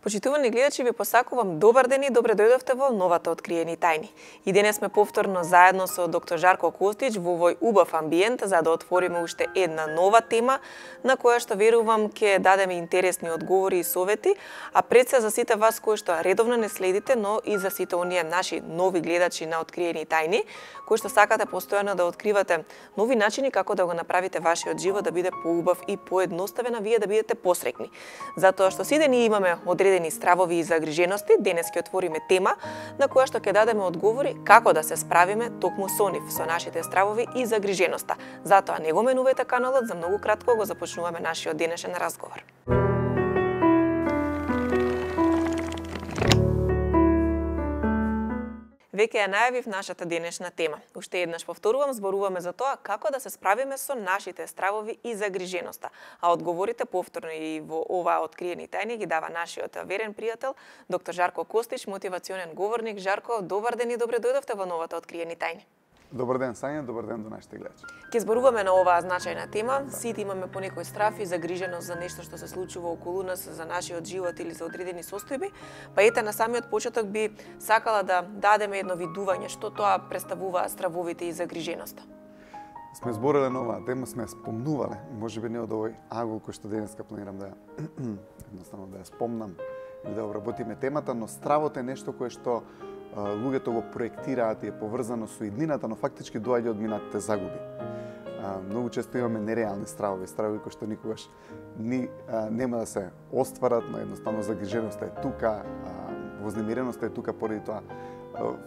Почитувани гледачи, ви посакувам добар ден и добре дојдовте во новата Откриени тајни. И денес сме повторно заедно со доктор Жарко Костич во овој убав амбиент за да отвориме уште една нова тема на која што верувам ќе дадеме интересни одговори и совети, а пред се за сите вас кои што редовно не следите, но и за сите оние наши нови гледачи на Откриени тајни, кои што сакате постојано да откривате нови начини како да го направите вашиот живот да биде поубав и поедноставен, а вие да бидете посреќни. Затоа што сите ние имаме одредени стравови и загрижености, денес ќе отвориме тема на која што ќе дадеме одговори како да се справиме токму со нив, со нашите стравови и загриженоста. Затоа не го менувајте каналот, за многу кратко го започнуваме нашиот денешен разговор. Веќе ја најавив нашата денешна тема. Уште еднаш повторувам, зборуваме за тоа како да се справиме со нашите стравови и загриженоста. А одговорите повторно и во оваа Откриени тајни ги дава нашиот верен пријател, доктор Жарко Костич, мотивационен говорник. Жарко, добар ден и добре дојдовте во новата Откриени тајни. Добар ден, Сања, добар ден до нашите гледачи. Ќе зборуваме на оваа значајна тема. Сите имаме понекој страф и загриженост за нешто што се случува околу нас, за нашиот живот или за одредени состојби. Па ете, на самиот почеток би сакала да дадеме едно видување што тоа представува стравовите и загриженоста. Сме збореле на оваа тема, сме спомнувале, можеби не од овој агол кој што денеска планирам да едноставно да ја спомнам или да обработиме темата, но стравот е нешто кое што луѓето го проектираат и е поврзано со иднината, но фактички доаѓа од минатите загуби. Многу често имаме нереални стравови кои што никогаш нема да се остварат, но едноставно загриженоста е тука, вознемиреноста е тука поради тоа.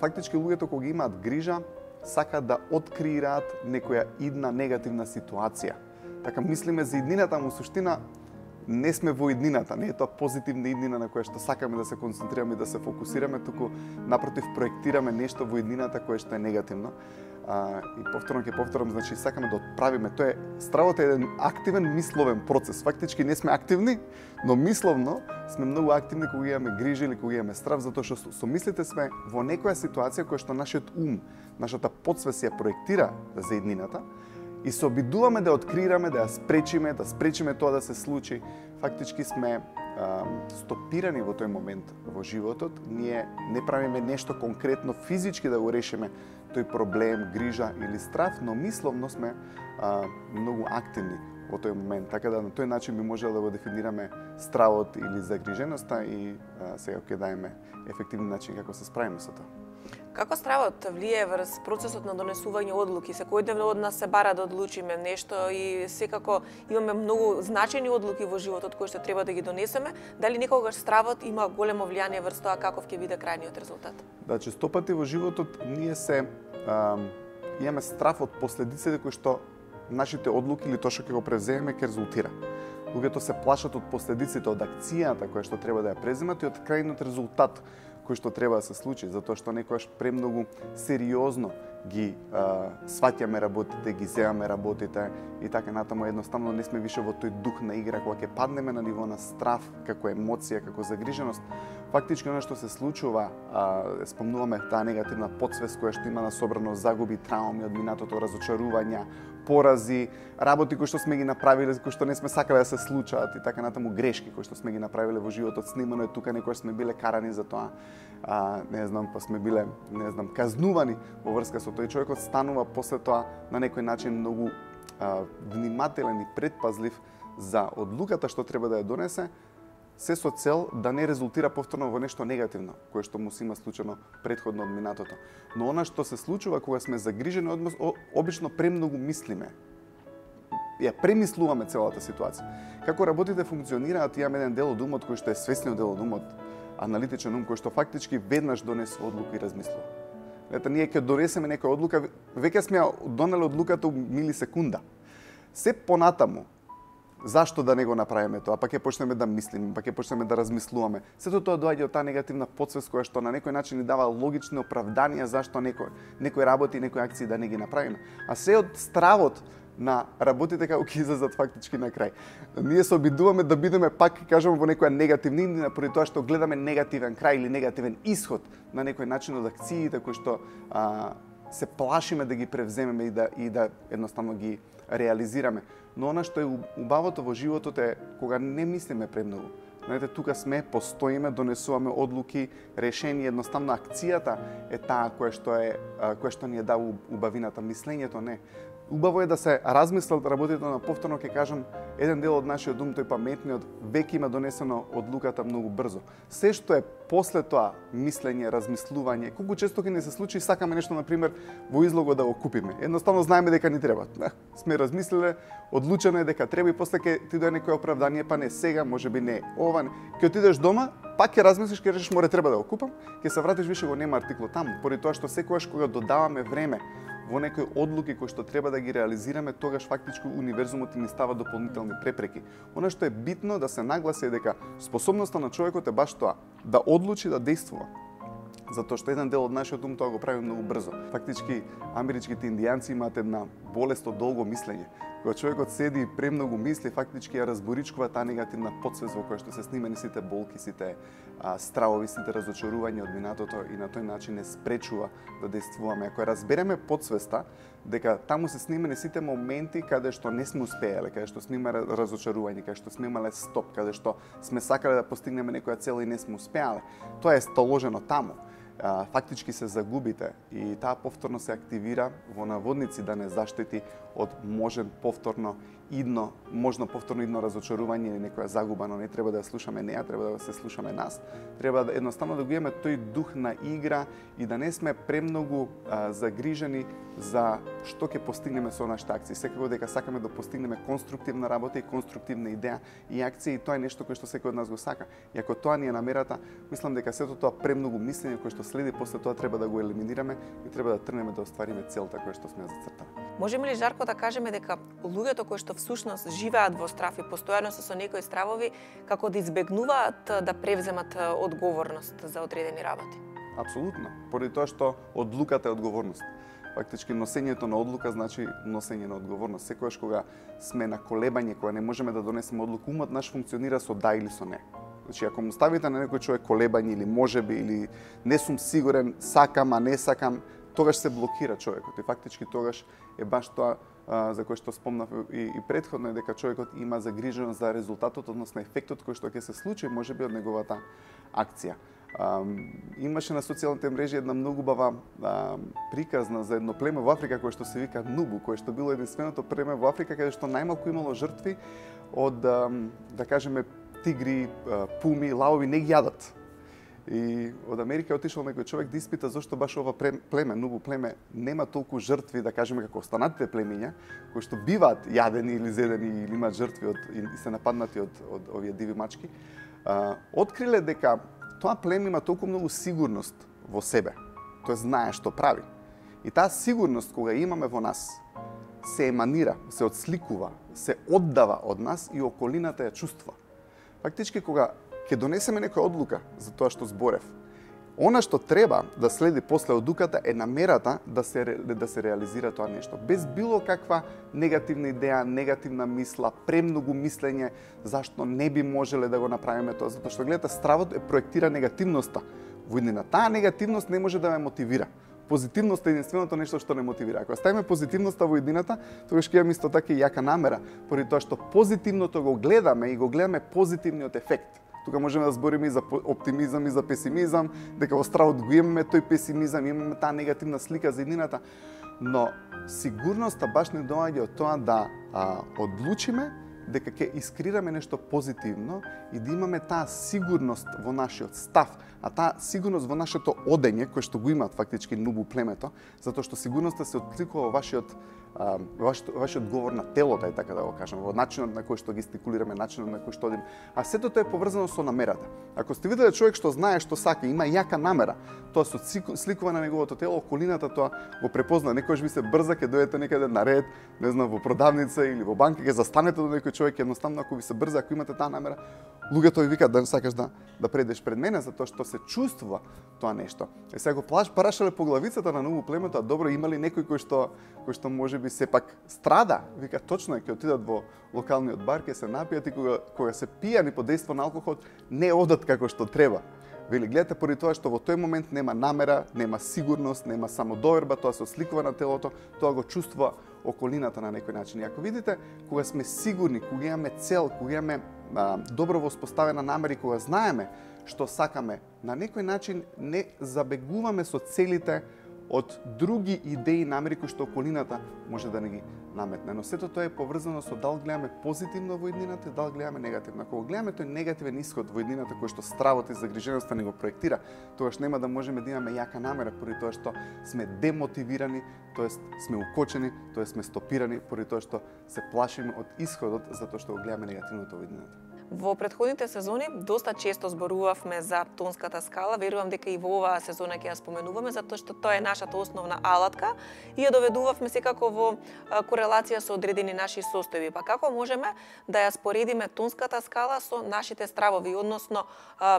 Фактички луѓето кога имаат грижа, сакаат да откриираат некоја идна негативна ситуација. Така мислиме за иднината, но суштина не сме во иднината, не е тоа позитивна иднина на која што сакаме да се концентрираме и да се фокусираме, туку напротив проектираме нешто во иднината кое што е негативно. И повторно ќе повторам, значи сакаме да отправиме. Тоа е стравот е еден активен мисловен процес. Фактички не сме активни, но мисловно сме многу активни кога имаме грижи или кога имаме страв, затоа што со мислите сме во некоја ситуација која што нашиот ум, нашата потсвест ја проектира за иднината. И се обидуваме да откриираме, да ја спречиме тоа да се случи. Фактички сме стопирани во тој момент во животот. Ние не правиме нешто конкретно физички да го решиме тој проблем, грижа или страв, но мисловно сме многу активни во тој момент. Така да на тој начин би можело да го дефинираме стравот или загриженоста и сега ќе даеме ефективни начин како се справиме со тоа. Како стравот влијае врз процесот на донесување одлуки? Секојдневно од нас се бара да одлучиме нешто и секако имаме многу значајни одлуки во животот кои што треба да ги донесеме. Дали некогаш стравот има големо влијание врз тоа каков ќе биде крајниот резултат? Да, често пати во животот ние имаме страф од последиците кои што нашите одлуки или тоа што ќе го превземеме ќе резултира. Луѓето се плашат од последиците од акцијата која што треба да ја преземат и од крајниот резултат кој што треба да се случи, затоа што некојаш премногу сериозно ги сваќаме работите, ги земаме работите и така натаму. Едноставно не сме више во тој дух на игра кога ќе паднеме на ниво на страв, како емоција, како загриженост. Фактички оно што се случува, спомнуваме таа негативна потсвест која што има насобрано загуби, трауми од минатото, разочарувања, порази, работи кои што сме ги направиле, кои што не сме сакале да се случаат и така натаму, грешки кои што сме ги направиле во животот. Снимано е тука, некојаш сме биле карани за тоа. Па сме биле, казнувани во врска со тој. Човекот станува после тоа на некој начин многу внимателен и предпазлив за одлуката што треба да ја донесе, се со цел да не резултира повторно во нешто негативно, кое што му се има случено предходно од минатото. Но она што се случува кога сме загрижени, обично премногу мислиме. Ја премислуваме целата ситуација. Како работите функционираат, имаме еден дел од умот кој што е свесниот дел од умот, аналитичен ум кој што фактички веднаш донесува одлука и размислува. Ете, ние ќе донесеме некоја одлука, веќе сме ја донеле одлуката у милисекунда. Се понатаму, зашто да не го направиме тоа, па ќе почнеме да мислиме, па ќе почнеме да размислуваме. Сето тоа доаѓа од таа негативна потсвест која што на некој начин ни дава логични оправданија зашто некој работи и некои акции да не ги направиме. А се од стравот на работите како ќе излезат фактички на крај. Ние се обидуваме да бидеме пак, кажеме, во некоја негативна иднина поради тоа што гледаме негативен крај или негативен исход на некој начин од акциите кои што се плашиме да ги превземеме и да едноставно ги реализираме. Но она што е убавото во животот е кога не мислиме премногу. Знаете, тука сме, постоиме, донесуваме одлуки, решени, едноставно акцијата е таа која што ни е дава убавината, мислењето не. Убаво е да се размислат работите на повторно, ќе кажам, еден дел од нашиот ум, тој паметниот, веќе има донесено одлуката многу брзо. Се што е после тоа мислење, размислување, колку често ќе не се случи, сакаме нешто, например, во излогот да го купиме. Едноставно знаеме дека ни треба. Сме размислиле, одлучено е дека треба и после ќе ти дојде некој оправдание, па не сега, можеби не ова. Ќе отидеш дома, пак ќе размислиш, ќе речеш море треба да го купам, ќе се вратиш, више го нема артиклот таму. Поради тоа што секогаш кога додаваме време во некои одлуки кои што треба да ги реализираме, тогаш фактички универзумот ни става дополнителни препреки. Она што е битно да се нагласи е дека способноста на човекот е баш тоа, да одлучи да действува. Затоа што еден дел од нашиот ум тоа го прави многу брзо. Фактички америчките индијанци имаат една болест од долго мислење. Кога човекот седи и премногу мисли, фактички ја разборичкува таа негативна потсвест во која што се снимени сите болки, сите стравови, сите разочарувања од минатото и на тој начин не спречува да действуваме. Ако ја разбереме потсвеста, дека таму се снимени сите моменти каде што не сме успеале, каде што сме имале разочарување, каде што сме имале стоп, каде што сме сакале да постигнеме некоја цел и не сме успеале, тоа е столожено таму. Фактички се загубите и таа повторно се активира во наводници да не заштити од можно повторно идно разочарување или некоја загуба, но не треба да ја слушаме неа, треба да се слушаме нас. Треба да едноставно да го имаме тој дух на игра и да не сме премногу загрижени за што ќе постигнеме со нашите акции. Секако дека сакаме да постигнеме конструктивна работа и конструктивна идеја и акција, и тоа е нешто кое што секој од нас го сака. И ако тоа ни е намерата, мислам дека сето тоа премногу мислење кое што следи после тоа треба да го елиминираме и треба да тргнеме да оствариме целта која што сме ја зацртале. Можеме ли, Жарко, да кажеме дека луѓето кои што всушност живеат во страв и постојано се со некои стравови, како да избегнуваат да превземат одговорност за одредени работи? Апсолутно, поради тоа што одлуката е одговорност. Фактички носењето на одлука значи носење на одговорност. Секогаш кога сме на колебање, кога не можеме да донесеме одлука, умот наш функционира со да или со не. Значи, ако му ставите на некој човек колебање или можеби, или не сум сигурен, сакам, а не сакам, тогаш се блокира човекот. И фактички тогаш е баш тоа за кој што спомнав и претходно, е дека човекот има загриженост за резултатот, односно ефектот кој што ќе се случи, можеби од неговата акција. Имаше на социјалните мрежи една многу убава приказна за едно племе во Африка кое што се вика Нубу, кое што било единственото племе во Африка каде што најмалку имало жртви од, да кажеме, тигри, пуми, лavoви не ги јадат. И од Америка отишол некој човек да испита зошто баш ова племе, Нубу племе, нема толку жртви, да кажеме, како останатите племиња, кои што биваат јадени или зедени или имаат жртви и се нападнати од овие диви мачки. Откриле дека тоа племе има толку многу сигурност во себе. Тој знае што прави. И таа сигурност кога имаме во нас се еманира, се отсликува, се оддава од нас и околината ја чувствува. Фактички кога ќе донесеме некоја одлука за тоа што зборев, она што треба да следи после одлуката е намерата да се реализира тоа нешто. Без било каква негативна идеја, негативна мисла, премногу мислење зашто не би можеле да го направиме тоа. Затоа што, гледате, стравот проектира негативноста во иднина. Таа негативност не може да ме мотивира. Позитивноста е единственото нешто што не мотивира. Ако ставиме позитивноста во иднината, тогаш ќе имаме исто така и јака намера, поради тоа што позитивното го гледаме и го гледаме позитивниот ефект. Тука можеме да збориме и за оптимизам и за песимизам, дека во стравот го имаме тој песимизам, имаме таа негативна слика за иднината, но сигурноста баш не доаѓа од тоа да одлучиме дека ќе искрираме нешто позитивно и да имаме таа сигурност во нашиот став, а таа сигурност во нашето одење, кој што го имаат фактички Нубу племето, затоа што сигурноста се откликува во вашиот говор на телото, е така да го кажам, во начинот на кој што гестикулираме, начинот на кој што одиме. А сето тоа е поврзано со намерата. Ако сте виделе човек што знае што сака, има јака намера, тоа се сликува на неговото тело, околината тоа го препозна. Некојаш ви се брза, ќе дојдете некаде на ред, не знам, во продавница или во банка, ќе застанете до некој човек, едноставно ако ви се брза, ако имате таа намера, луѓето ви викаат да сакаш да предеш пред мене, затоа што се чувствува тоа нешто. Е сега го парашале по главицата на Нубу племето, а добро, има ли некој кој што можеби сепак страда? Вика, точно е, ќе отидат во локалниот бар, ќе се напијат и кога се пијани под дејство на алкохол, не одат како што треба. Вели, гледате, поради тоа што во тој момент нема намера, нема сигурност, нема самодоверба, тоа се осликува на телото, тоа го чувствува околината на некој начин. И ако видите, кога сме сигурни, кога имаме цел, кога имаме добро воспоставена намера и кога знаеме што сакаме, на некој начин не забегуваме со целите од други идеи, намери кои што околината може да не ги наметне. Но сето тоа е поврзано со дали гледаме позитивно во иднината и дали гледаме негативно. Ако гледаме тој негативен исход во иднината кој што стравот и загриженоста ни го проектира, тогаш нема да можеме да имаме јака намера, поради тоа што сме демотивирани, тоест сме укочени, тоест сме стопирани, поради тоа што се плашиме од исходот затоа што го гледаме негативното во иднината. Во претходните сезони доста често зборувавме за тонската скала, верувам дека и во оваа сезона ќе ја споменуваме, затоа што тоа е нашата основна алатка и ја доведувавме секако во корелација со одредени наши состојби. Па како можеме да ја споредиме тонската скала со нашите стравови, односно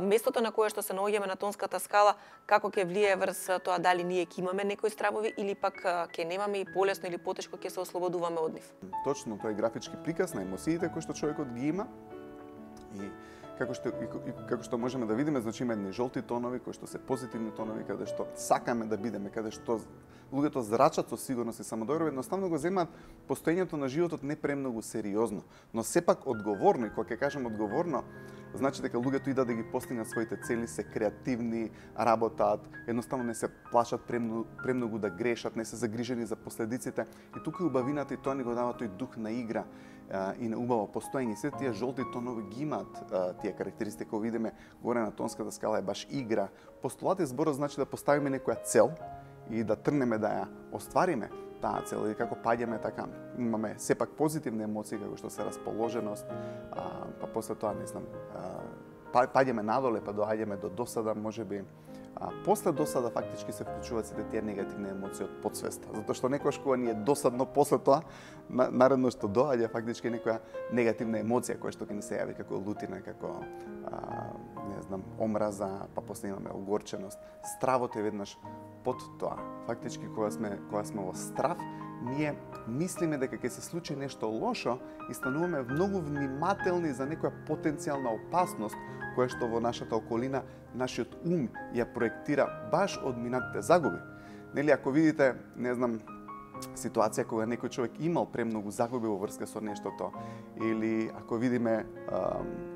местото на кое што се наоѓаме на тонската скала, како ќе влијае врз тоа дали ние ќе имаме некои стравови или пак ќе немаме и полесно или потешко ќе се ослободуваме од нив. Точно, тоа е графички приказ на емоциите кои што човекот ги има. И како што можеме да видиме, значи има едни жолти тонови кои што се позитивни тонови, каде што сакаме да бидеме, каде што луѓето зрачат со сигурност и самодоверба, едноставно го земаат постоењето на животот не премногу сериозно, но сепак одговорно. И кога ќе кажам одговорно, значи дека луѓето идат да ги постигнат своите цели, се креативни, работаат, едноставно не се плашат премногу да грешат, не се загрижени за последиците. И тука е убавината и тоа ни го дава тој дух на игра и на убаво постоење. Сите тие жолти тонови ги имаат тие карактеристики, кои видиме горе на тонската скала, е баш игра. Постулатот зборот значи да поставиме некоја цел и да тргнеме да ја оствариме таа цел, и како паѓаме така имаме сепак позитивни емоции како што се расположеност, па после тоа не знам, паѓаме надоле, па доаѓаме до досада, можеби после досада фактички се вклучуваат сите тие негативни емоции од подсвеста, затоа што некогаш кога ни е досадно, после тоа наредно што доаѓа фактички некоја негативна емоција која што ќе ни се јави како лутина, како не знам, омраза, па после имаме огорченост. Стравот е веднаш под тоа. Фактички кога сме во страв, ние мислиме дека ќе се случи нешто лошо и стануваме многу внимателни за некоја потенцијална опасност која што во нашата околина нашиот ум ја проектира баш од минатите загуби. Нели, ако видите, не знам, ситуација кога некој човек имал премногу загуби во врска со нештото, или ако видиме,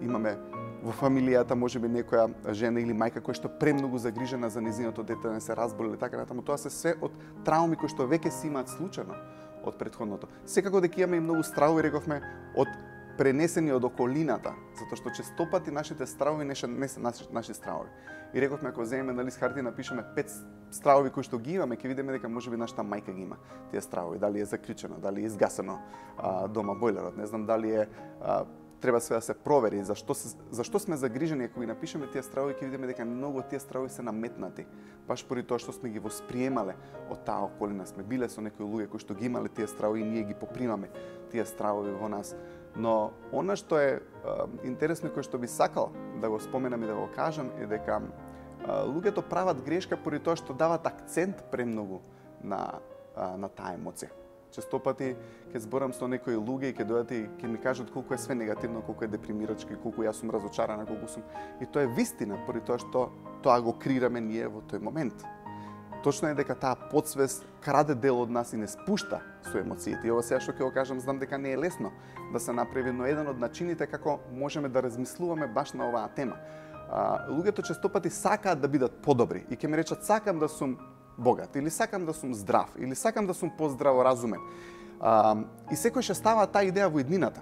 имаме во фамилијата можеби некоја жена или мајка која што премногу загрижена за незиното дете да не се разболе или така натаму, тоа се све од трауми кои што веќе се имаат случајно од претходното. Секако дека имаме и многу стравови, рековме, од пренесени од околината, затоа што честопати нашите стравови не се наши стравови. И рековме, ако земеме на лист хартија напишеме 5 стравови кои што ги имаме, ќе видиме дека можеби нашата мајка ги има тие стравови, дали е заклучено, дали е изгасено дома бойлерот, не знам дали е треба све да се провери зашто сме загрижени. Ако ги напишеме тие стравови, ќе видиме дека многу од тие стравови се наметнати, баш поради тоа што сме ги восприемале од таа околина, сме биле со некои луѓе кои што ги имале тие стравови и ние ги попримаме тие стравови во нас. Но она што е интересно, кој што би сакал да го споменам и да го кажам, е дека луѓето прават грешка поради тоа што дават акцент премногу на таа емоција. Честопати ќе зборам со некои луѓе и ќе дојдат и ќе ми кажат колку е све негативно, колку е депримирачки, колку јас сум разочарана, колку сум. И тоа е вистина, поради тоа што тоа го креираме ние во тој момент. Точно е дека таа подсвест краде дел од нас и не спушта со емоциите. И ова сега што ќе го кажам, знам дека не е лесно да се направи, но еден од начините како можеме да размислуваме баш на оваа тема. Луѓето честопати сакаат да бидат подобри и ќе ми речат сакам да сум богат, или сакам да сум здрав, или сакам да сум поздраво разумен. И секој ќе става таа идеја во иднината.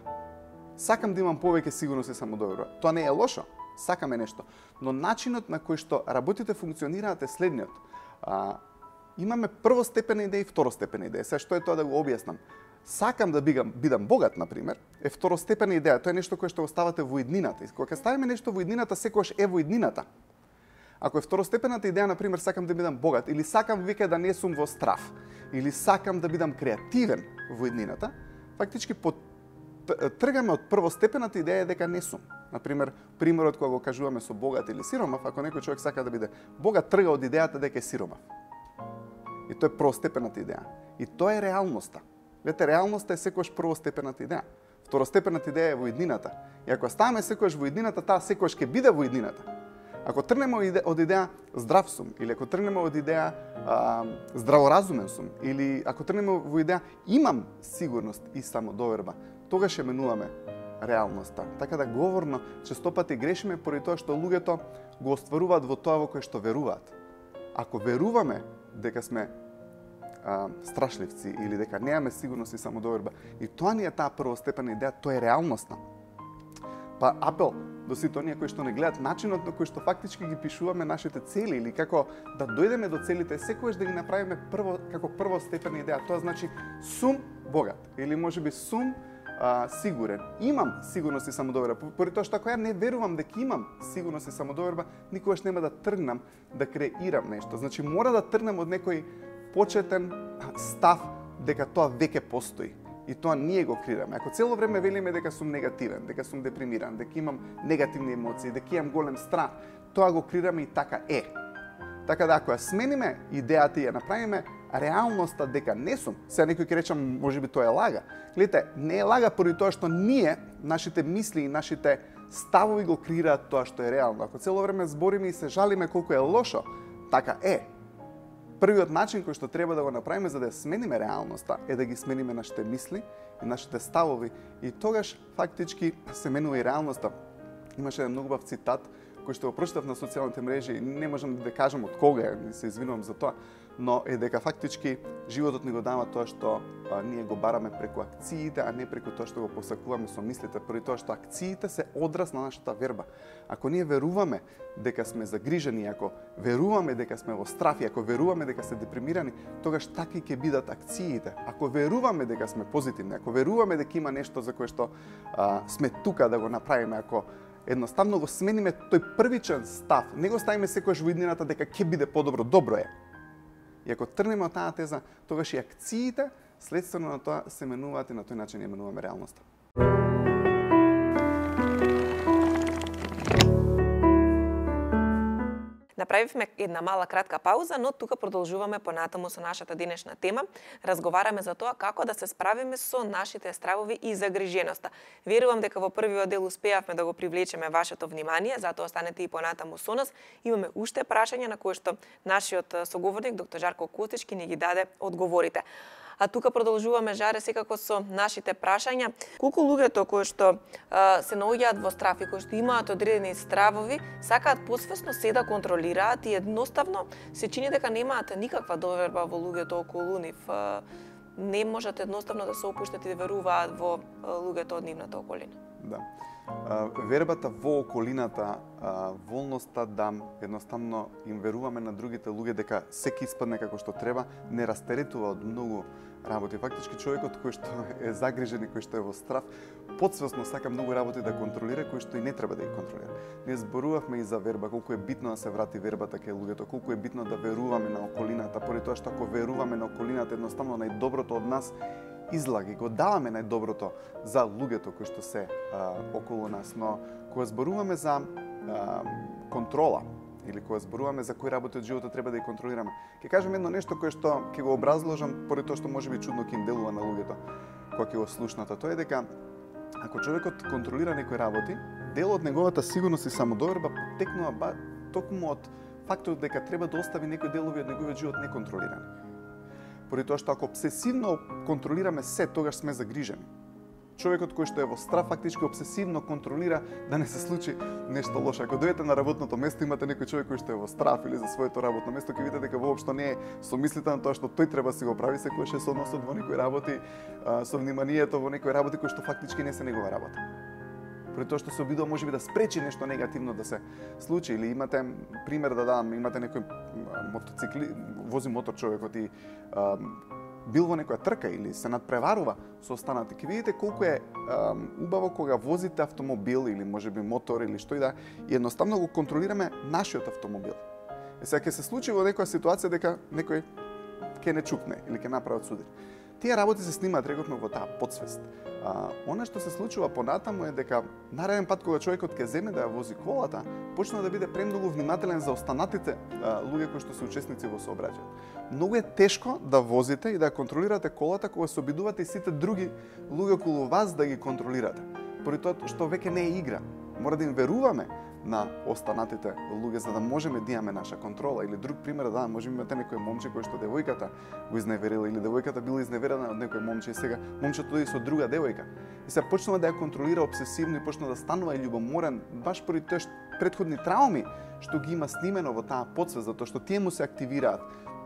Сакам да имам повеќе сигурност и самодоверба. Тоа не е лошо, сакаме нешто. Но начинот на кој што работите функционираат е следниот. Имаме првостепена идеја и второстепена идеја. Сега што е тоа да го објаснам? Сакам да бидам богат, например, е второстепена идеја. Тоа е нешто кое што го ставате во иднината. И кога ставиме нешто во иднината, секогаш е во иднината. Ако е второстепената идеја, например, сакам да бидам богат, или сакам веќе да не сум во страв, или сакам да бидам креативен во иднината, фактички тргаме од првостепената идеја дека не сум. Например, примерот кога го кажуваме со богат или сиромав, ако некој човек сака да биде богат, трга од идејата дека е сиромав. И тоа е првостепената идеја. И тоа е реалноста. Вете, реалноста е секогаш првостепената идеја. Второстепената идеја е во иднината. И ако ставаме секогаш во иднината, таа секогаш ќе биде во иднината. Ако тргнеме од идеја здрав сум, или ако тргнеме од идеја здраворазумен сум, или ако тргнеме во идеја имам сигурност и самодоверба, тогаш ќе менуваме реалноста. Така да говорно честопати грешиме поради тоа што луѓето го остваруваат во тоа во кое што веруваат. Ако веруваме дека сме страшливци или дека немаме сигурност и самодоверба, и тоа ни е таа првостепена идеја, тоа е реалноста. Па апел до сите оние кои што не гледат начинот на кој што фактички ги пишуваме нашите цели или како да дојдеме до целите, секогаш да ги направиме прво како првостепена идеја. Тоа значи сум богат или можеби сум сигурен. Имам сигурност и самодоверба. Поради тоа што ако ја не верувам дека имам сигурност и самодоверба, никогаш нема да тргнам да креирам нешто. Значи мора да тргнем од некој почетен став дека тоа веќе постои. И тоа ние го креираме. Ако цело време велиме дека сум негативен, дека сум депримиран, дека имам негативни емоции, дека имам голем страх, тоа го креираме и така е. Така да ако ја смениме идејата и ја направиме реалноста дека не сум, сега некој ќе рече можеби тоа е лага. Гледате, не е лага поради тоа што ние, нашите мисли и нашите ставови го креираат тоа што е реално. Ако цело време збориме и се жалиме колку е лошо, така е. Првиот начин кој што треба да го направиме за да ја смениме реалноста е да ги смениме нашите мисли и нашите ставови и тогаш фактички се менува и реалноста. Имаше еден многу убав цитат кој што го прочитав на социјалните мрежи и не можам да кажам од кога е, се извинувам за тоа, но е дека фактички животот ни го дава тоа што ние го бараме преку акциите, а не преку тоа што го посакуваме со мислите, поради тоа што акциите се одраз на нашата верба. Ако ние веруваме дека сме загрижени, ако веруваме дека сме во страф, ако веруваме дека сме депримирани, тогаш такви ќе бидат акциите. Ако веруваме дека сме позитивни, ако веруваме дека има нешто за кое што сме тука да го направиме, ако едноставно го смениме тој првичен став, не го ставиме секојаш во иднината дека ќе биде подобро, добро е. И ако тргнеме од таа теза, тогаш и акциите следствено на тоа се менуваат и на тој начин ја менуваме реалноста. Направивме една мала кратка пауза, но тука продолжуваме понатаму со нашата денешна тема. Разговараме за тоа како да се справиме со нашите стравови и загриженоста. Верувам дека во првиот дел успеавме да го привлечеме вашето внимание, затоа останете и понатаму со нас. Имаме уште прашања на кои што нашиот соговорник доктор Жарко Костич ни ги даде одговорите. А тука продолжуваме, Жаре, секако со нашите прашања. Колку луѓето кои што се наоѓаат во страф и кои што имаат одредени стравови, сакаат посвесно се да контролираат и едноставно се чини дека немаат никаква доверба во луѓето околу нив. Не можат едноставно да се опуштат и да веруваат во луѓето од нивната околина. Да. Вербата во околината, волноста да едноставно им веруваме на другите луѓе дека секи испадне како што треба, не растеретува од многу работи. Фактички човекот кој што е загрижен и кој што е во страф, подсвесно сака многу работи да контролира кои што и не треба да ги контролира. Ние зборувавме и за верба, колку е битно да се врати вербата кај луѓето, колку е битно да веруваме на околината, поради тоа што ако веруваме на околината, едноставно најдоброто од нас излага и го даваме најдоброто за луѓето кои што се околу нас. Но кога зборуваме за контрола или кога зборуваме за кои работи од животот треба да ги контролираме, ќе кажам едно нешто кое што ќе го образложам поради тоа што можеби чудно ќе им делува на луѓето кога ќе го слушнат. Тоа е дека ако човекот контролира некои работи, дел од неговата сигурност и самодоверба потекнува токму од фактот дека треба да остави некои делови од неговиот живот неконтролирани. Поради тоа што ако обсесивно контролираме се, тогаш сме загрижени. Човекот кој што е во страф фактички обсесивно контролира да не се случи нешто лошо. Ако дојдете на работното место, имате некој човек кој што е во страф или за своето работно место, ќе видите дека воопшто не е со мислите на тоа што тој треба да си го прави, секојаш е соодносот во некои работи, со вниманието во некои работи кои што фактички не се негова работа. Поради тоа што се обидува можеби да спречи нешто негативно да се случи, или имате пример да дадам, имате некој вози мотор човекот и бил во некоја трка или се надпреварува со останати, ќе видите колку е убаво кога возите автомобил или можеби мотор или што и да, и едноставно го контролираме нашиот автомобил. И сега ќе се случи во некоја ситуација дека некој ќе не чукне или ќе направи судир. Тие работи се снимаат, рековме, во таа подсвест. Она што се случува понатаму е дека нареден пат кога човекот ќе земе да ја вози колата, почна да биде премногу внимателен за останатите луѓе кои што се учесници во сообраќајот. Многу е тешко да возите и да контролирате колата кога се обидувате и сите други луѓе околу вас да ги контролирате. Поради тоа што веќе не е игра. Мора да им веруваме на останатите луѓе за да можеме да имаме наша контрола. Или друг пример да можеме имате некој момче кој што девојката го изневерила или девојката била изневерена од некој момче и сега момчето дојде со друга девојка. И се почнува да ја контролира обсесивно и почна да станува љубоморен баш поради тие претходни трауми што ги има снимено во таа потсвест, затоа што тие му се активираат,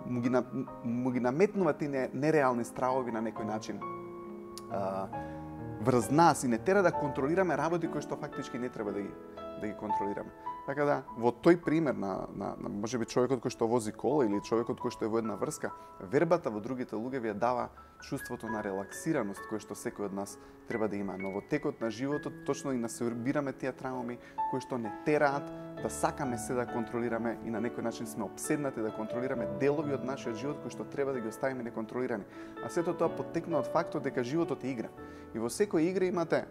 му ги наметнуваат тие нереални стравови на некој начин врз нас и не тера да контролираме работи кои што фактички не треба да ги контролираме. Така да, во тој пример на можеби човекот кој што вози кола или човекот кој што е во една врска, вербата во другите луѓе ви ја дава чувството на релаксираност кој што секој од нас треба да има. Но во текот на животот точно и насобираме тие трауми кои што не тераат да сакаме се да контролираме и на некој начин сме обседнати да контролираме делови од нашиот живот кои што треба да ги оставиме неконтролирани. А сето тоа поттекнува од фактот дека животот е игра. И во секоја игра имате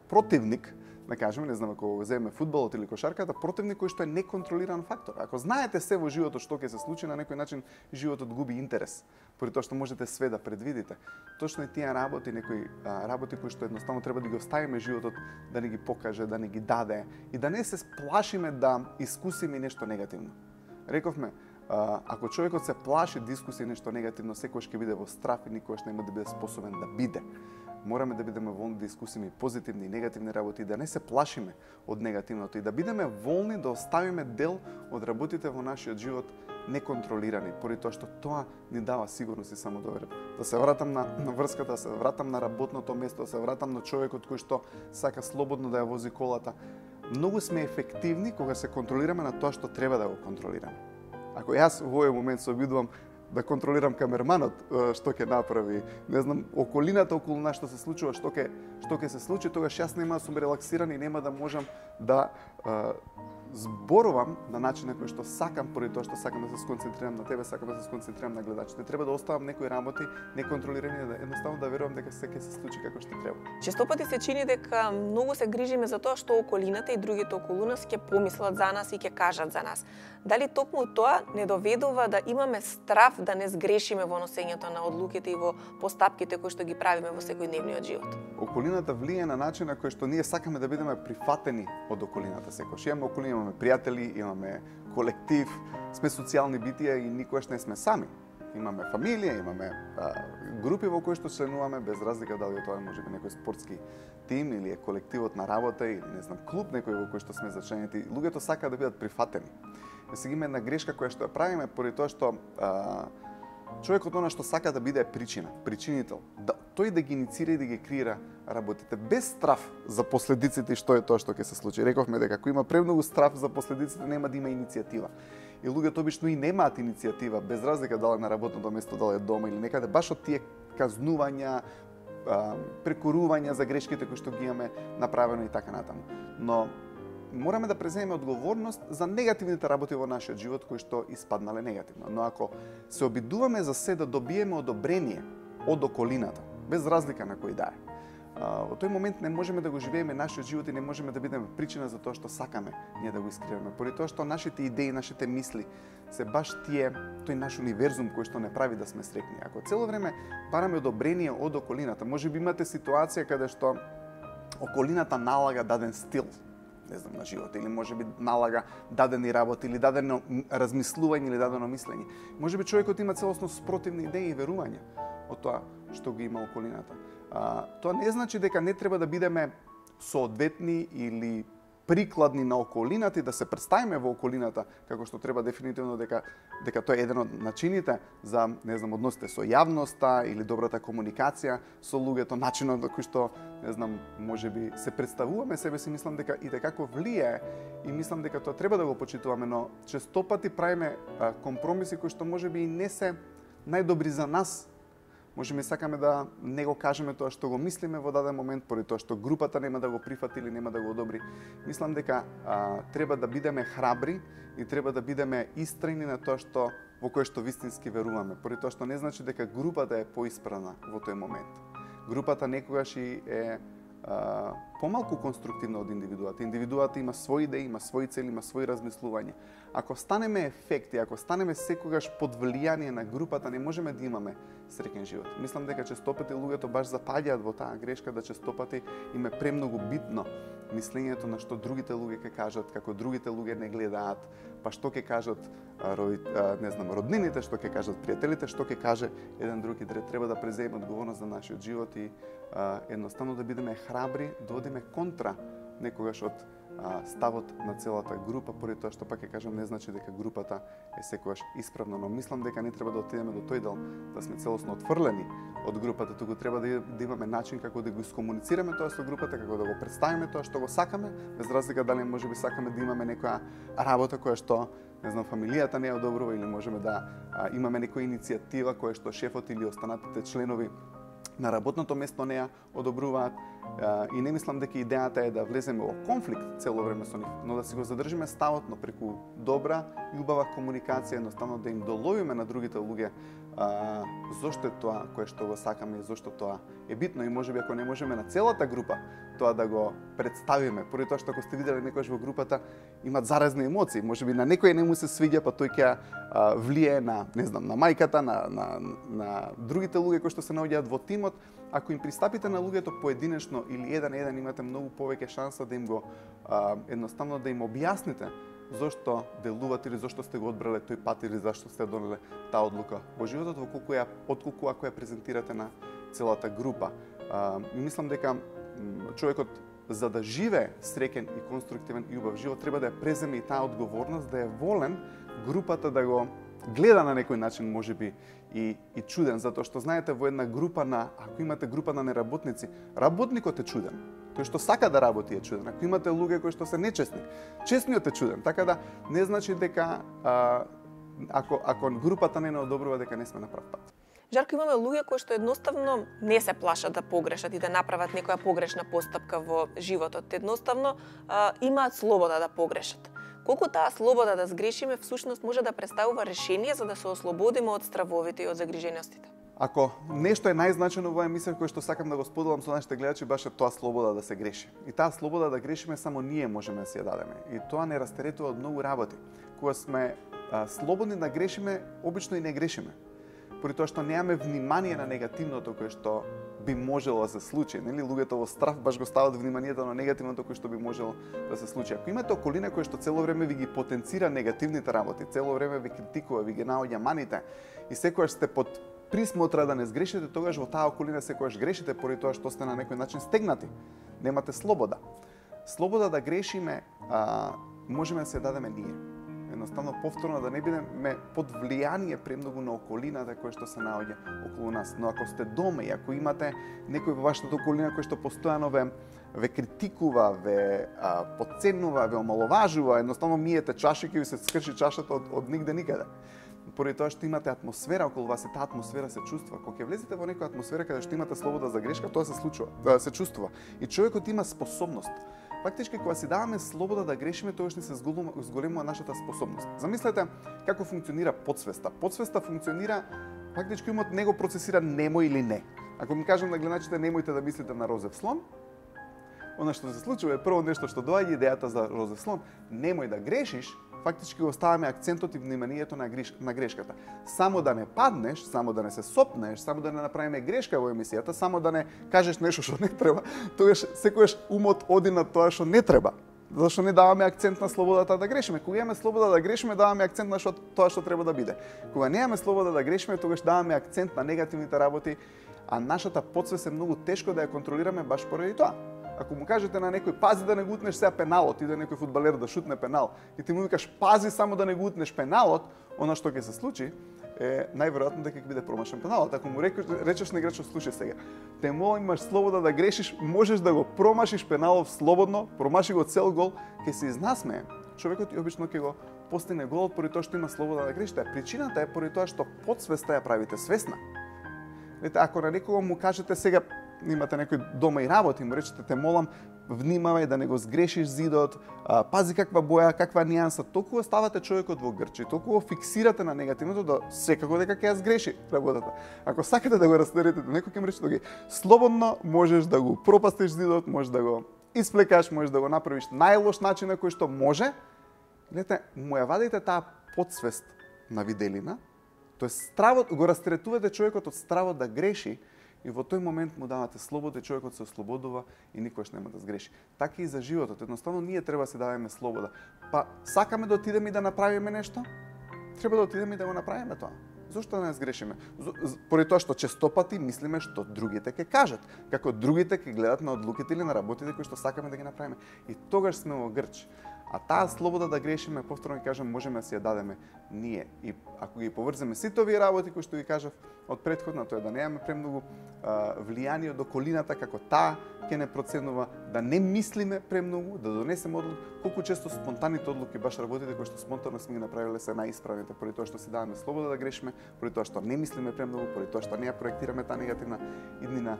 противник, да кажеме, не знам ако го земеме фудбалот или кошарката, противник кој што е неконтролиран фактор. Ако знаете се во животот што ќе се случи, на некој начин животот губи интерес, поради тоа што можете све да предвидите. Точно и тие работи, некои работи кои што едноставно треба да ги оставиме животот да не ги покаже, да не ги даде и да не се сплашиме да искусиме нешто негативно. Рековме, ако човекот се плаши да искуси нешто негативно, секогаш ќе биде во страф и никогаш нема да биде способен да биде. Мораме да бидеме волни да искусиме и позитивни и негативни работи, да не се плашиме од негативното и да бидеме волни да оставиме дел од работите во нашиот живот неконтролирани, поради тоа што тоа ни дава сигурност и самодоверба. Да се вратам на врската, да се вратам на работното место, да се вратам на човекот кој што сака слободно да ја вози колата. Многу сме ефективни кога се контролираме на тоа што треба да го контролираме. Ако јас во овој момент се обидувам да контролирам камерманот што ќе направи, не знам, околината околу нас што се случува, што ќе се случи, тогаш јас нема да сум релаксиран и нема да можам да зборувам на начин на кој што сакам, поради тоа што сакам да се сконцентрирам на тебе, сакам да се сконцентрирам на гледачите. Треба да оставам некои работи неконтролирани, да едноставно да верувам дека се ќе се случи како што треба. Често пати се чини дека многу се грижиме за тоа што околината и другите околу нас ќе помислат за нас и ќе кажат за нас. Дали токму тоа не доведува да имаме страф да не сгрешиме во носењето на одлуките и во постапките кои што ги правиме во секојдневниот живот? Околината влие на начин на кој што ние сакаме да бидеме прифатени од околината секојаш. Имаме околина, имаме пријатели, имаме колектив, сме социјални битија и никогаш не сме сами. Имаме фамилија, имаме групи во кои што членуваме, без разлика дали тоа може би некој спортски тим или е колективот на работа или не знам клуб некој во кој што сме зачленети. Луѓето сакаат да бидат прифатени. Сега има една грешка која што ја правиме поради тоа што човекот она што сака да биде причина, причинител, тој да ги инициира и да ги креира работите без страф за последиците и што е тоа што ќе се случи. Рековме дека ако има премногу страф за последиците, нема да има иницијатива. И луѓето обично и немаат иницијатива, без разлика дали на работното место, дали е дома или некаде, баш од тие казнувања, прекорувања за грешките кои што ги имаме направено и така натаму. Но мораме да преземеме одговорност за негативните работи во нашиот живот кои што испаднале негативно. Но ако се обидуваме за се да добиеме одобрение од околината, без разлика на кој да е, во тој момент не можеме да го живееме нашиот живот и не можеме да бидеме причина за тоа што сакаме ние да го искриваме. Поради тоа што нашите идеи, нашите мисли се баш тој наш универзум кој што не прави да сме среќни. Ако цело време бараме одобрение од околината, можеби имате ситуација каде што околината налага даден стил, не знам, на живот, или можеби налага дадени работи, или дадено размислување, или дадено мислење. Можеби човекот има целосно спротивни идеи и верувања од тоа што го има околината. Тоа не значи дека не треба да бидеме соодветни или прикладни на околината и да се представиме во околината како што треба дефинитивно дека тоа е еден од начините за, не знам, односите со јавноста или добрата комуникација со луѓето, начинот на кој што, не знам, можеби се представуваме себе си, мислам дека и дека влијае и мислам дека тоа треба да го почитуваме, но често пати правиме компромиси кои што можеби и не се најдобри за нас. Можеме сакаме да не го кажеме тоа што го мислиме во даден момент, поради тоа што групата нема да го прифати или нема да го одобри. Мислам дека треба да бидеме храбри и треба да бидеме истрајни на тоа што во кое што вистински веруваме, поради тоа што не значи дека групата е поиспрана во тој момент. Групата некогаш и е помалку конструктивна од индивидуата. Индивидуата има своји идеи, има своји цели, има своји размислувања. Ако станеме ефекти, ако станеме секогаш под влијание на групата, не можеме да имаме среќен живот. Мислам дека честопати луѓето баш запаѓаат во таа грешка да честопати им е премногу битно мислењето на што другите луѓе ќе кажат, како другите луѓе не гледаат, па што ќе кажат роднините, што ќе кажат пријателите, што ќе каже еден друг и треба да преземеме одговорност за нашиот живот и едноставно да бидеме храбри, да одиме контра некогаш од ставот на целата група, поради тоа што пак ќе кажам не значи дека групата е секогаш исправна, но мислам дека не треба да отидеме до тој дел да сме целосно отфрлени од групата, туку треба да имаме начин како да го искомуницираме тоа со групата, како да го представиме тоа што го сакаме, без разлика дали можеби сакаме да имаме некоја работа која што не знам фамилијата не ја одобрува или можеме да имаме некоја иницијатива која што шефот или останатите членови на работното место не ја одобруваат. И не мислам дека идејата е да влеземе во конфликт цело време со нив, но да си го задржиме ставот, но преку добра и убава комуникација, едноставно да им доловиме на другите луѓе зошто е тоа кое што го сакаме и зошто тоа е битно и можеби ако не можеме на целата група тоа да го представиме, поради тоа што ако сте виделе некојаш во групата имат заразни емоции, можеби на некој не му се свиѓа, па тој ќе влие на, не знам, на мајката, на другите луѓе кои што се наоѓаат во тимот. Ако им пристапите на луѓето поединечно или еден на еден, имате многу повеќе шанса да им го едноставно да им објасните зошто делувате или зошто сте го одбрале тој пат или зашто сте донеле таа одлука во животот, отколку ако ја презентирате на целата група. И мислам дека човекот за да живее среќен и конструктивен и убав живот треба да ја преземе и таа одговорност, да е волен групата да го гледа на некој начин можеби и чуден, затоа што знаете во една група ако имате група на неработници, работникот е чуден. Тој што сака да работи е чуден. Ако имате луѓе кои што се нечесни, честниот е чуден. Така да не значи дека ако групата не одобрува дека не сме на прав пат. Жарко, имаме луѓе кои што едноставно не се плашат да погрешат и да направат некоја погрешна постапка во животот. Едноставно имаат слобода да погрешат. Колку таа слобода да сгрешиме всушност може да представува решение за да се ослободиме од стравовите и од загриженостите? Ако нешто е најзначено во емисија кој што сакам да го споделам со нашите гледачи, баш е тоа слобода да се греши. И таа слобода да грешиме само ние можеме да си ја дадеме. И тоа не растеретува од многу работи. Кога сме слободни да грешиме, обично и не грешиме. Поради тоа што немаме внимание на негативното кое што би можело да се случи, нели луѓето во страв баш го стават вниманието на негативното кое што би можело да се случи. Ако имате околина која што цело време ви ги потенцира негативните работи, цело време ви критикува, ви ги наоѓа маните и секогаш сте под присмотра да не сгрешите, тогаш во таа околина секогаш грешите поради тоа што сте на некој начин стегнати. Немате слобода. Слобода да грешиме можеме да се дадеме ние. Едноставно повторно да не бидеме под влијание премногу на околината која што се наоѓа околу нас. Но ако сте дома и ако имате некој во вашата околина кој што постојано ве критикува, ве потценува, ве омаловажува, едноставно миете чаши ќе ви се скрши чашата од нигде никаде. Поради тоа што имате атмосфера околу вас и таа атмосфера се чувствува. Кога ќе влезете во некоја атмосфера каде што имате слобода за грешка, тоа се чувствува. И човекот има способност. Фактички, кога си даваме слобода да грешиме, тогаш не се зголемува нашата способност. Замислете како функционира подсвеста. Подсвеста функционира, фактички умот него процесира немо или не. Ако ми кажам на гледачите немојте да мислите на розев слон, она што се случува е прво нешто што доаѓа идејата за розев слон, немој да грешиш, фактички оставаме акцентот и вниманието на грешката. Само да не паднеш, само да не се сопнеш, само да не направиме грешка во емисијата, само да не кажеш нешто што не треба, тогаш секогаш умот оди на тоа што не треба. Зашто не даваме акцент на слободата да грешиме. Кога имаме слобода да грешиме, даваме акцент на тоа што треба да биде. Кога немаме слобода да грешиме, тогаш даваме акцент на негативните работи, а нашата подсвест е многу тешко да ја контролираме баш поради тоа. Ако му кажете на некој пази да не го утнеш сега пеналот, иде некој фудбалер да шутне пенал и ти му викаш пази само да не го утнеш пеналот, она што ќе се случи е најверојатно дека ќе биде промашен пеналот. Ако му речеш на играчот слушај сега, те молам имаш слобода да грешиш, можеш да го промашиш пеналот слободно, промаши го цел гол, ќе се изнасмее. Човекот и обично ќе го постигне голот поради тоа што има слобода да грешите. Причината е поради тоа што подсвеста ја правите свесна. Ако на некого му кажете сега имате некој дома и работи, му речете те молам, внимавај да не го сгрешиш зидот, пази каква боја, каква нијанса, толку оставате човекот во грчи, толку го фиксирате на негативното да секако дека ќе ја сгреши работата. Ако сакате да го растеретите, некој ќе му рече тој слободно можеш да го пропастиш зидот, можеш да го исплекаш, можеш да го направиш најлош начин на кој што може. Гледате, му ја вадите таа подсвест на виделина Тоест стравот го растретувате човекот од стравот да греши и во тој момент му давате слобода, човекот се ослободува и никош нема да сгреши. Така и за животот. Едноставно ние треба да се даваме слобода. Па сакаме да отидеме и да направиме нешто? Треба да отидеме и да го направиме тоа. Зошто да не сгрешиме? Поради тоа што честопати мислиме што другите ќе кажат, како другите ќе гледат на одлуките или на работите кои што сакаме да ги направиме. И тогаш сме во грч. А таа слобода да грешиме, повторно ќе кажам, можеме да си ја дадеме ние. И ако ги поврземе сите овие работи кои што ви кажав од претходно, тоа е да немаме премногу влијание од околината, како таа ќе не проценува, да не мислиме премногу, да донесеме одлуки, колку често спонтанните одлуки, баш работите кои што спонтано сме ги направиле се најисправните, поради тоа што си даваме слобода да грешиме, поради тоа што не мислиме премногу, поради тоа што не ја проектираме таа негативна иднина,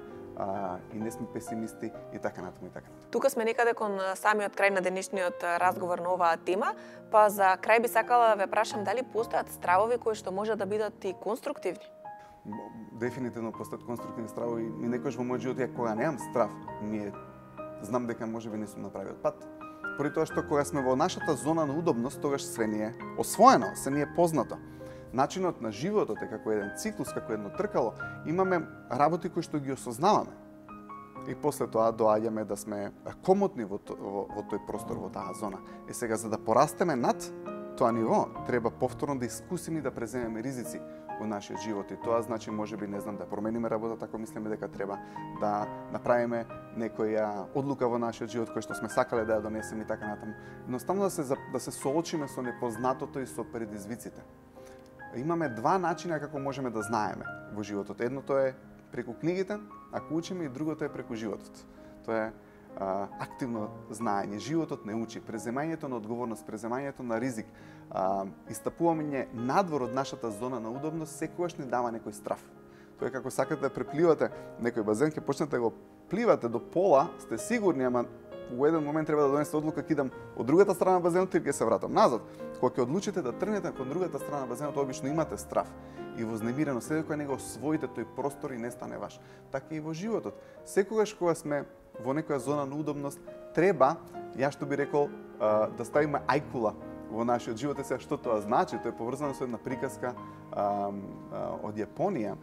и не сме песимисти и така натаму и така натаму. Тука сме некаде кон самиот крај на денешниот разговор на оваа тема, па за крај би сакала да ве прашам дали постојат стравови кои што може да бидат и конструктивни? Дефинитивно постојат конструктивни стравови. И некојаш во мојот живот, кога немам страв, знам дека можеби не сум направил пат. Поради тоа што кога сме во нашата зона на удобност, тогаш све ни е освоено, се ни е познато. Начинот на животот е како еден циклус, како едно тркало. Имаме работи кои што ги осознаваме. И после тоа доаѓаме да сме комотни во тој простор, во таа зона. И сега, за да порастеме над тоа ниво, треба повторно да искусиме и да преземеме ризици во нашиот живот. И тоа значи, можеби, не знам, да промениме работата ако мислиме дека треба, да направиме некоја одлука во нашиот живот кој што сме сакале да ја донесеме и така натаму. Едноставно да се соочиме со непознатото и со предизвиците. Имаме два начина како можеме да знаеме во животот. Едното е преку книгите, ако учиме, и другото е преку животот. Тоа е активно знаење. Животот не учи. Преземањето на одговорност, преземањето на ризик, истапување надвор од нашата зона на удобност секогаш не дава некој страв. Тоа е како сакате да препливате некој базен, ќе почнете да го пливате до пола, сте сигурни, ама во еден момент треба да донесете одлука, кидам од другата страна на базенот или ќе се вратам назад. Кога ќе одлучите да тргнете кон другата страна на базенот, обично имате страв и вознемирено, се дека не го освоите тој простор и не стане ваш. Така и во животот. Секогаш кога сме во некоја зона на удобност, треба, ја што би рекол, да ставиме ајкула во нашиот живот. Сега што тоа значи? Тоа е поврзано со една приказка од Јапонија.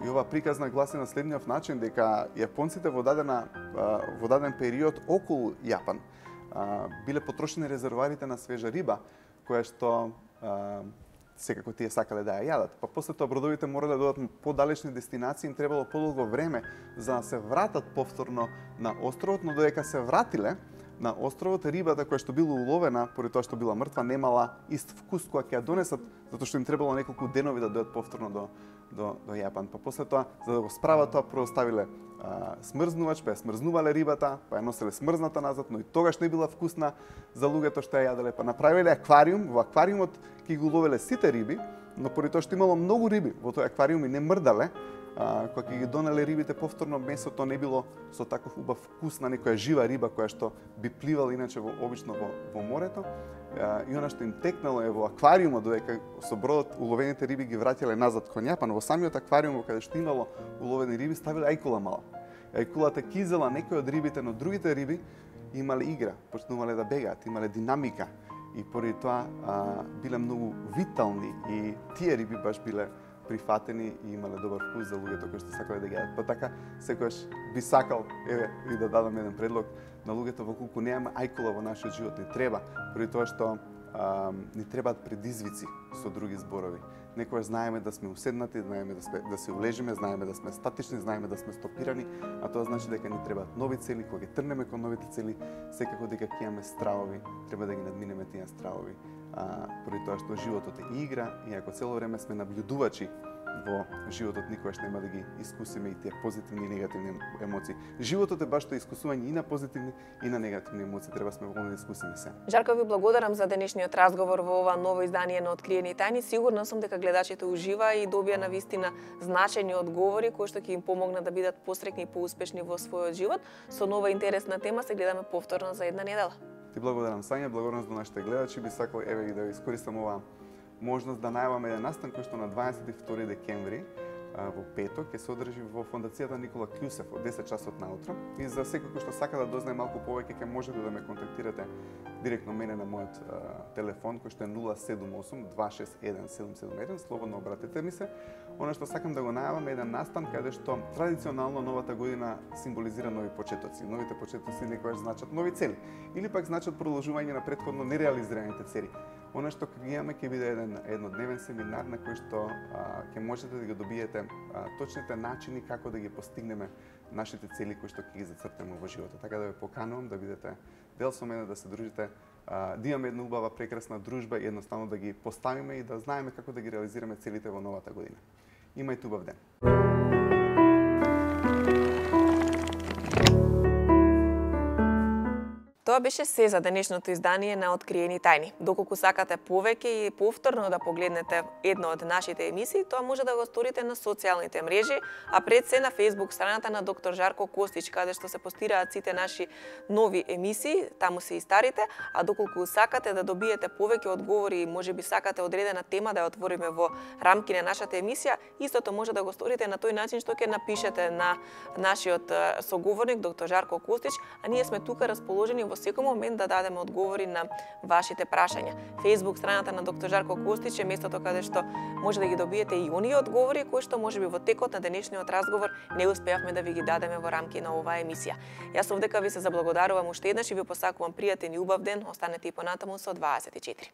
И ова приказна гласи на следниот начин, дека јапонците во даден период околу Јапан биле потрошени резервоарите на свежа риба, која што секако тие сакале да ја јадат. Па после тоа бродовите морале да додат подалечни дестинации, им требало подолго време за да се вратат повторно на островот, но додека се вратиле на островот, рибата која што била уловена, поради тоа што била мртва, немала ист вкус која ќе ја донесат, затоа што им требало неколку денови да дојдат повторно до Јапан. Па после тоа, за да го справат тоа, прво ставиле смрзнувач, па ја смрзнувале рибата, па ја носеле смрзната назад, но и тогаш не била вкусна за луѓето што ја јаделе. Па направиле аквариум, во аквариумот ќе ги уловеле сите риби, но поради тоа што имало многу риби во тој аквариум и не мрдале, кога ќе ги донеле рибите повторно, месото не било со таков убав вкус на некоја жива риба која што би пливала иначе обично во морето. И она што им текнало е во аквариумот, додека со бродот уловените риби ги враќале назад кон Јапан, во самиот аквариум каде што имало уловени риби, ставиле ајкула мала. Ајкулата кизела некои од рибите, но другите риби имале игра, почнувале да бегаат, имале динамика и поради тоа биле многу витални и тие риби баш биле прифатени и имале добар вкус за луѓето кои што сакале да ги јадат. Па така, секогаш би сакал, еве, и да дадам еден предлог на луѓето во колку немаме ајкула во нашиот живот, ни треба, поради тоа што ни требаат предизвици со други зборови. Некогаш знаеме да сме уседнати, знаеме да се улежиме, знаеме да сме статични, знаеме да сме стопирани, а тоа значи дека ни требаат нови цели. Кога ги тргнеме кон новите цели, секако дека ќе имаме стравови, треба да ги надминеме тие стравови. Поради тоа што животот е игра и ако цело време сме наблюдувачи во животот, никогаш нема да ги искусиме и тие позитивни и негативни емоции. Животот е баш тоа искусување и на позитивни и на негативни емоции, треба сме волни да искусиме се. Жарко, ви благодарам за денешниот разговор во ова ново издание на Откриени тајни. Сигурна сум дека гледачите ужива и добија на вистина значајни одговори кои што ќе им помогнат да бидат посрекни и поуспешни во својот живот. Со нова интересна тема се гледаме повторно за една недела. Ти благодарам, Сања, благодарам до нашите гледачи. Би сакал еве и да искористам оваа можност да најавам еден настан кој што на 22 декември во петок ќе се одржи во фондацијата Никола Кјусев од 10 часот наутро. И за секој кој што сака да дознае малку повеќе, ќе можете да ме контактирате директно мене на мојот телефон кој што е 078 261 771. Слободно обратете ми се. Она што сакам да го најавам е еден настан каде што традиционално новата година символизира нови почетоци. Новите почетоци некогаш значат нови цели или пак значат продолжување на претходно нереализираните цели. Она што ќе имаме ќе биде еден еднодневен семинар на кој што ќе можете да ги добиете точните начини како да ги постигнеме нашите цели кои што ќе ги зацртаме во животот. Така да ве поканувам да бидете дел со мене, да се дружите, да имаме една убава, прекрасна дружба и едноставно да ги поставиме и да знаеме како да ги реализираме целите во новата година. Имајте убав ден. Тоа беше се за денешното издание на Откриени тајни. Доколку сакате повеќе и повторно да погледнете една од нашите емисии, тоа може да го сторите на социјалните мрежи, а пред се на Facebook страната на доктор Жарко Костич, каде што се постираат сите наши нови емисии, таму се и старите, а доколку сакате да добиете повеќе одговори и можеби сакате одредена тема да ја отвориме во рамки на нашата емисија, истото може да го сторите на тој начин што ќе напишете на нашиот соговорник доктор Жарко Костич, а ние сме тука расположени во секој момент да дадеме одговори на вашите прашања. Facebook страната на доктор Жарко Костич е местото каде што може да ги добиете и оние одговори кои што можеби во текот на денешниот разговор не успеавме да ви ги дадеме во рамки на оваа емисија. Јас овдека ви се заблагодарувам уште еднаш и ви посакувам пријатен и убав ден. Останете и понатаму со 24.